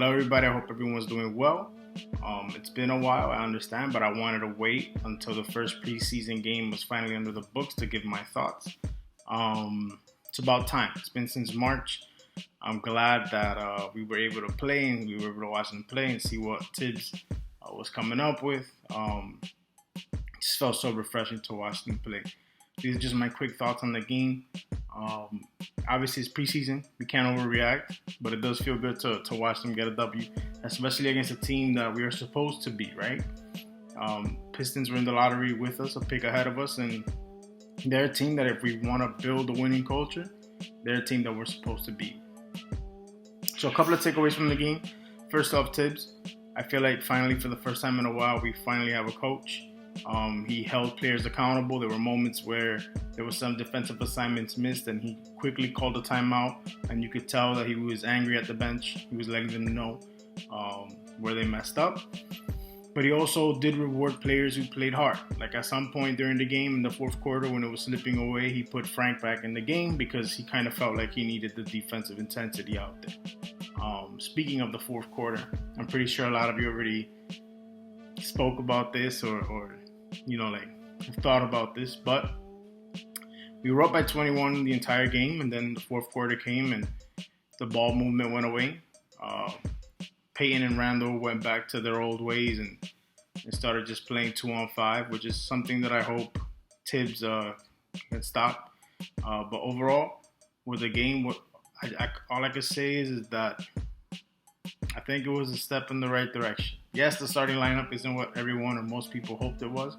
Hello, everybody. I hope everyone's doing well. It's been a while, I understand, but I wanted to wait until the first preseason game was finally under the books to give my thoughts. It's about time. It's been since March. I'm glad that we were able to play and we were able to watch them play and see what Tibbs was coming up with. It just felt so refreshing to watch them play. These are just my quick thoughts on the game. Obviously, it's preseason. We can't overreact, but it does feel good to watch them get a W, especially against a team that we are supposed to beat, right? Pistons were in the lottery with us, a pick ahead of us, and they're a team that if we want to build a winning culture, they're a team that we're supposed to beat. So a couple of takeaways from the game. First off, Tibbs. I feel like finally, for the first time in a while, we finally have a coach. He held players accountable. There were moments where there were some defensive assignments missed, and he quickly called a timeout, and you could tell that he was angry at the bench. He was letting them know where they messed up. But he also did reward players who played hard. Like at some point during the game in the fourth quarter when it was slipping away, he put Frank back in the game because he kind of felt like he needed the defensive intensity out there. Speaking of the fourth quarter, I'm pretty sure a lot of you already spoke about this or thought about this, but we were up by 21 the entire game, and then the fourth quarter came and the ball movement went away. Peyton and Randall went back to their old ways and started just playing 2-on-5, which is something that I hope Tibbs can stop. But overall, with the game, all I can say is that I think it was a step in the right direction. Yes, the starting lineup isn't what everyone or most people hoped it was,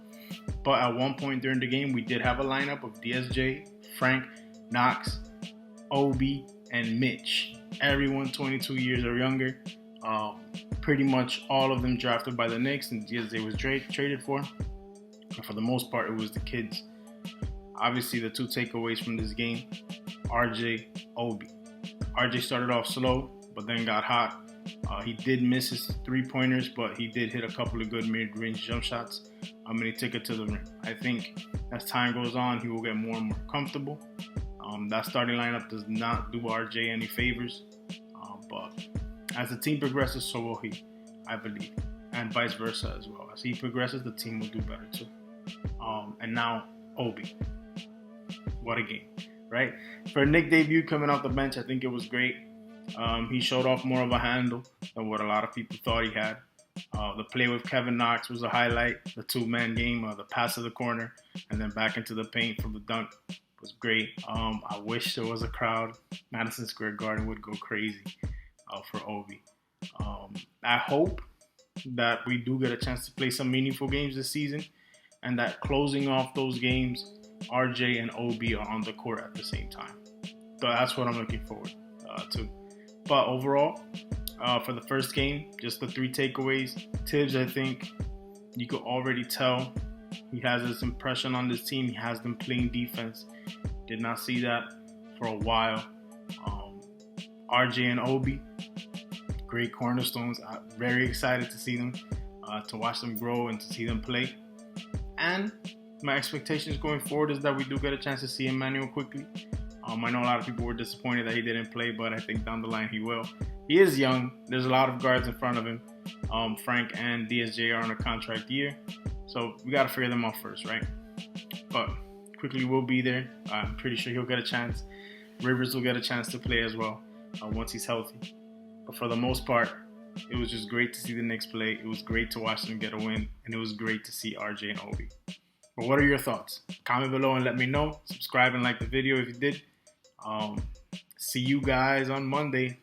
but at one point during the game, we did have a lineup of DSJ, Frank, Knox, Obi, and Mitch. Everyone 22 years or younger. Pretty much all of them drafted by the Knicks, and DSJ was traded for. But for the most part, it was the kids. Obviously, the two takeaways from this game, RJ, Obi. RJ started off slow, but then got hot. He did miss his three-pointers, but he did hit a couple of good mid-range jump shots, and he took it to the rim. I think as time goes on, he will get more and more comfortable. That starting lineup does not do RJ any favors, but as the team progresses, so will he, I believe, and vice versa as well. As he progresses, the team will do better too. And now, Obi. What a game, right? For a Knick debut coming off the bench, I think it was great. He showed off more of a handle than what a lot of people thought he had. The play with Kevin Knox was a highlight. The two-man game, the pass to the corner, and then back into the paint from the dunk was great. I wish there was a crowd. Madison Square Garden would go crazy for Obi. I hope that we do get a chance to play some meaningful games this season, and that closing off those games, RJ and Obi are on the court at the same time. So that's what I'm looking forward to. But overall, for the first game, just the three takeaways. Tibbs, I think you could already tell he has this impression on this team. He has them playing defense. Did not see that for a while. RJ and Obi, great cornerstones. I'm very excited to see them, to watch them grow and to see them play. And my expectations going forward is that we do get a chance to see Emmanuel quickly. I know a lot of people were disappointed that he didn't play, but I think down the line he will. He is young. There's a lot of guards in front of him. Frank and DSJ are on a contract year, so we got to figure them out first, right? But quickly will be there. I'm pretty sure he'll get a chance. Rivers will get a chance to play as well once he's healthy. But for the most part, it was just great to see the Knicks play. It was great to watch them get a win, and it was great to see RJ and Obi. But what are your thoughts? Comment below and let me know. Subscribe and like the video if you did. See you guys on Monday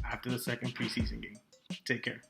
after the second preseason game. Take care.